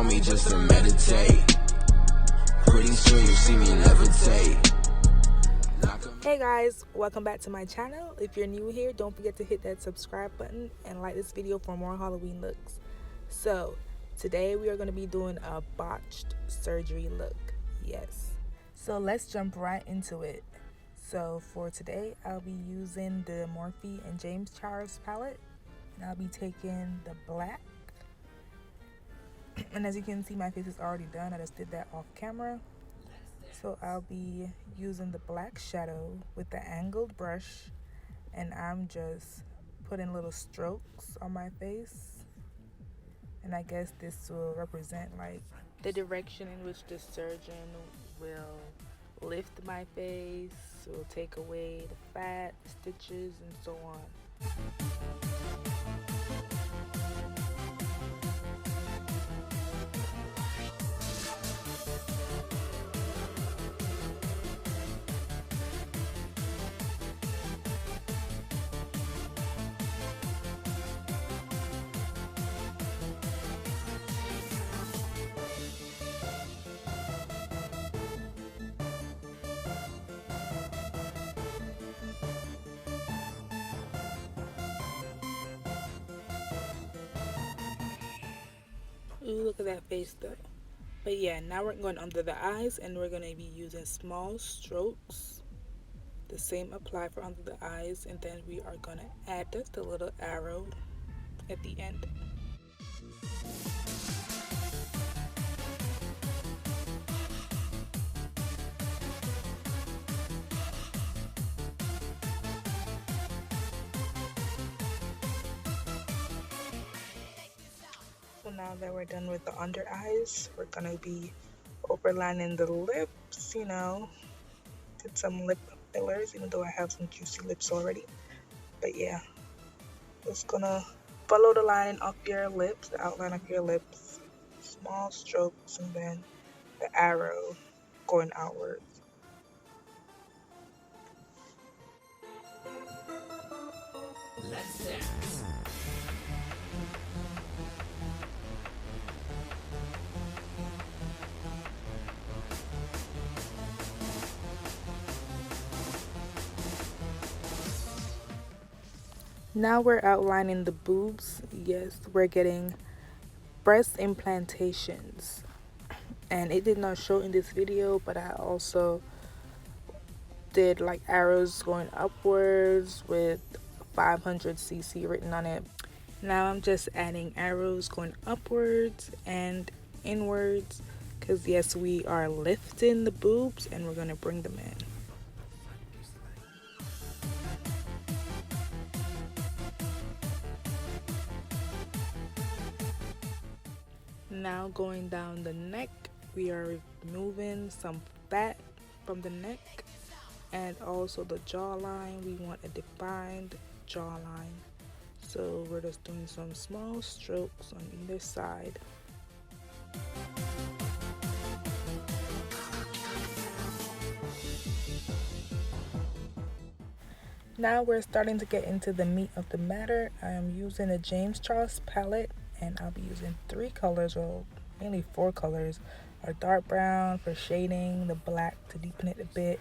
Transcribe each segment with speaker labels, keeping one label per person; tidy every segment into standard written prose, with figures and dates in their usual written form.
Speaker 1: on me just to meditate. Pretty soon you see me levitate.
Speaker 2: Hey guys, welcome back to my channel. If you're new here, don't forget to hit that subscribe button and like this video for more Halloween looks. So today we are going to be doing a botched surgery look. Yes, so let's jump right into it. So for today I'll be using the Morphe and James Charles palette, and I'll be taking the black. And as you can see, my face is already done. I just did that off camera. So I'll be using the black shadow with the angled brush, and I'm just putting little strokes on my face. And I guess this will represent like the direction in which the surgeon will lift my face, will take away the fat, stitches, and so on. Ooh, look at that face though. But yeah, now we're going under the eyes, and we're going to be using small strokes. The same apply for under the eyes, and then we are going to add just a little arrow at the end. So now that we're done with the under eyes, we're gonna be overlining the lips, you know, get some lip fillers, even though I have some juicy lips already. But yeah, just gonna follow the line of your lips, the outline of your lips, small strokes, and then the arrow going outwards.
Speaker 1: Let's dance.
Speaker 2: Now we're outlining the boobs. Yes, we're getting breast implantations. And it did not show in this video, but I also did like arrows going upwards with 500cc written on it. Now I'm just adding arrows going upwards and inwards, because yes, we are lifting the boobs and we're going to bring them in. Now going down the neck, we are removing some fat from the neck, and also the jawline. We want a defined jawline, so we're just doing some small strokes on either side. Now we're starting to get into the meat of the matter. I am using a James Charles palette, and I'll be using 3 colors, or mainly 4 colors. A dark brown for shading, the black to deepen it a bit,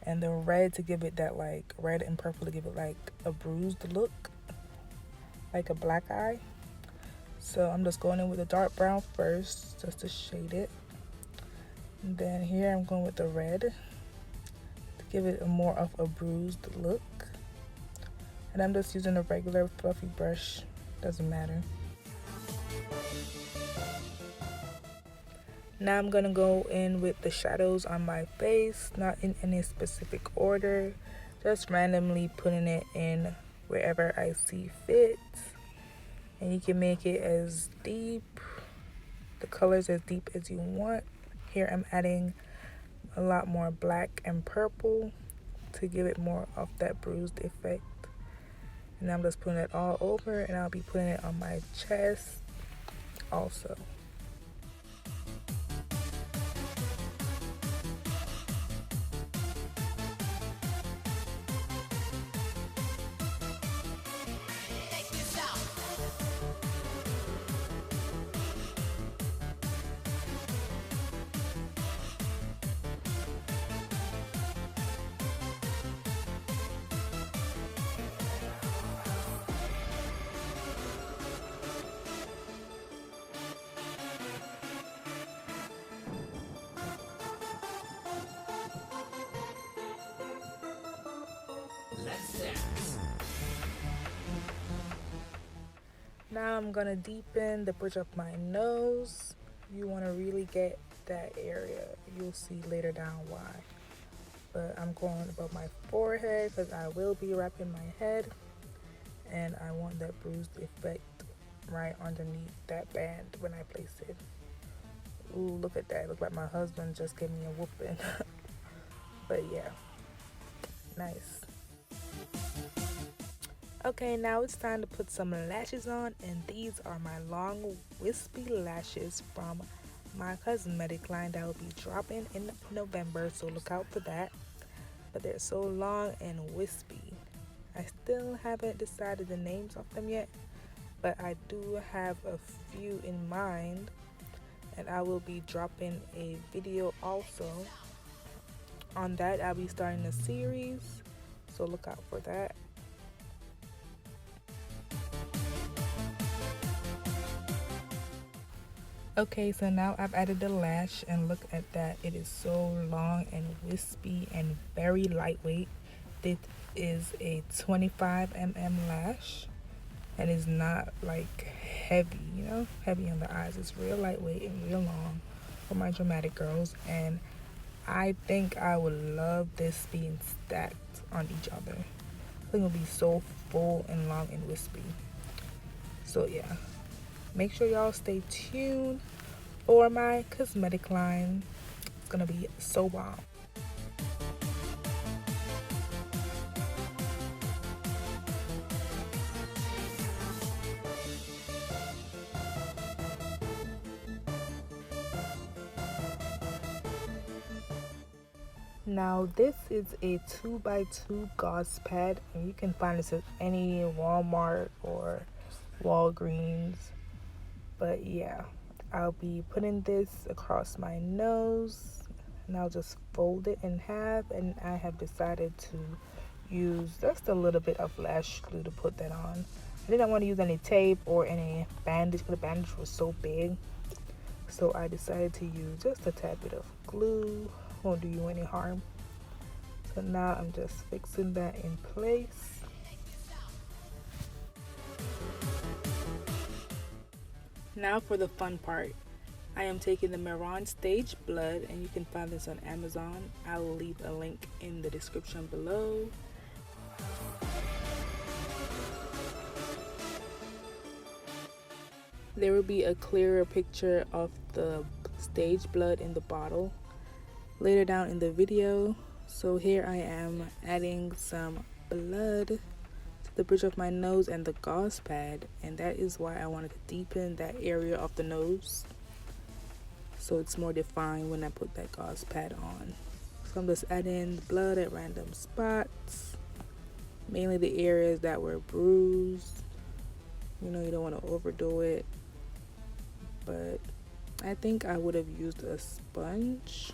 Speaker 2: and the red to give it that like red and purple to give it like a bruised look, like a black eye. So I'm just going in with the dark brown first just to shade it, and then here I'm going with the red to give it a more of a bruised look. And I'm just using a regular fluffy brush, doesn't matter. Now I'm gonna go in with the shadows on my face, not in any specific order, just randomly putting it in wherever I see fit. And you can make it as deep, the colors as deep as you want. Here I'm adding a lot more black and purple to give it more of that bruised effect. And I'm just putting it all over, and I'll be putting it on my chest also. Now I'm gonna deepen the bridge of my nose. You want to really get that area. You'll see later down why. But I'm going above my forehead because I will be wrapping my head, and I want that bruised effect right underneath that band when I place it. Ooh, look at that. Look like my husband just gave me a whooping. But yeah, nice. Okay, now it's time to put some lashes on, and these are my long wispy lashes from my cosmetic line that will be dropping in November, so look out for that. But they're so long and wispy. I still haven't decided the names of them yet, but I do have a few in mind, and I will be dropping a video also on that. I'll be starting a series, so look out for that. Okay, so now I've added the lash, and look at that. It is so long and wispy and very lightweight. This is a 25 mm lash, and it's not like heavy, you know, heavy on the eyes. It's real lightweight and real long for my dramatic girls, and I think I would love this being stacked on each other. I think it'll be so full and long and wispy. So yeah, make sure y'all stay tuned for my cosmetic line. It's gonna be so bomb. Now this is a 2x2 gauze pad, and you can find this at any Walmart or Walgreens. But yeah, I'll be putting this across my nose, and I'll just fold it in half, and I have decided to use just a little bit of lash glue to put that on. I didn't want to use any tape or any bandage because the bandage was so big, so I decided to use just a tad bit of glue. Won't do you any harm. So now I'm just fixing that in place. Now for the fun part. I am taking the Maron Stage Blood, and you can find this on Amazon. I will leave a link in the description below. There will be a clearer picture of the stage blood in the bottle later down in the video. So here I am adding some blood to the bridge of my nose and the gauze pad, and that is why I wanted to deepen that area of the nose so it's more defined when I put that gauze pad on. So I'm just adding blood at random spots, mainly the areas that were bruised. You know, you don't want to overdo it, but I think I would have used a sponge.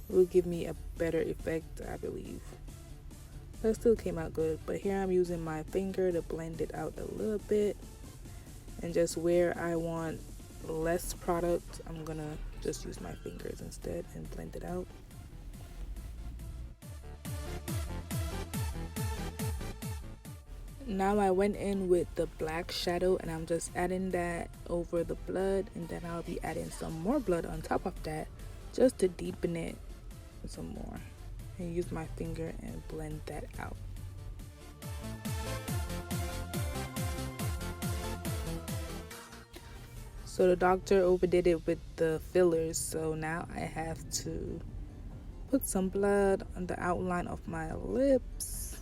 Speaker 2: It would give me a better effect, I believe. But it still came out good. But here I'm using my finger to blend it out a little bit, and just where I want less product, I'm gonna just use my fingers instead and blend it out. Now I went in with the black shadow, and I'm just adding that over the blood, and then I'll be adding some more blood on top of that just to deepen it some more, and use my finger and blend that out. So the doctor overdid it with the fillers, so now I have to put some blood on the outline of my lips,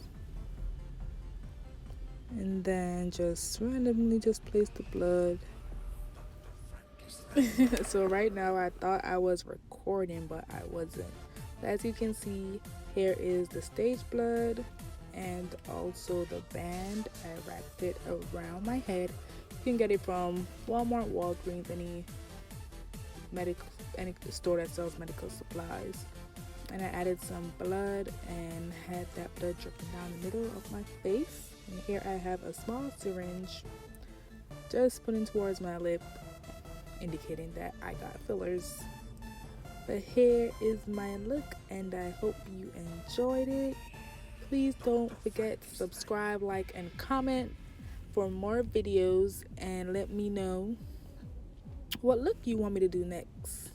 Speaker 2: and then just randomly just place the blood. So right now I thought I was recording, but I wasn't. As you can see, here is the stage blood and also the band. I wrapped it around my head. You can get it from Walmart, Walgreens, any store that sells medical supplies. And I added some blood and had that blood dripping down the middle of my face. And here I have a small syringe just putting towards my lip, indicating that I got fillers. But here is my look, and I hope you enjoyed it. please don't forget to subscribe, like, and comment for more videos, and let me know what look you want me to do next.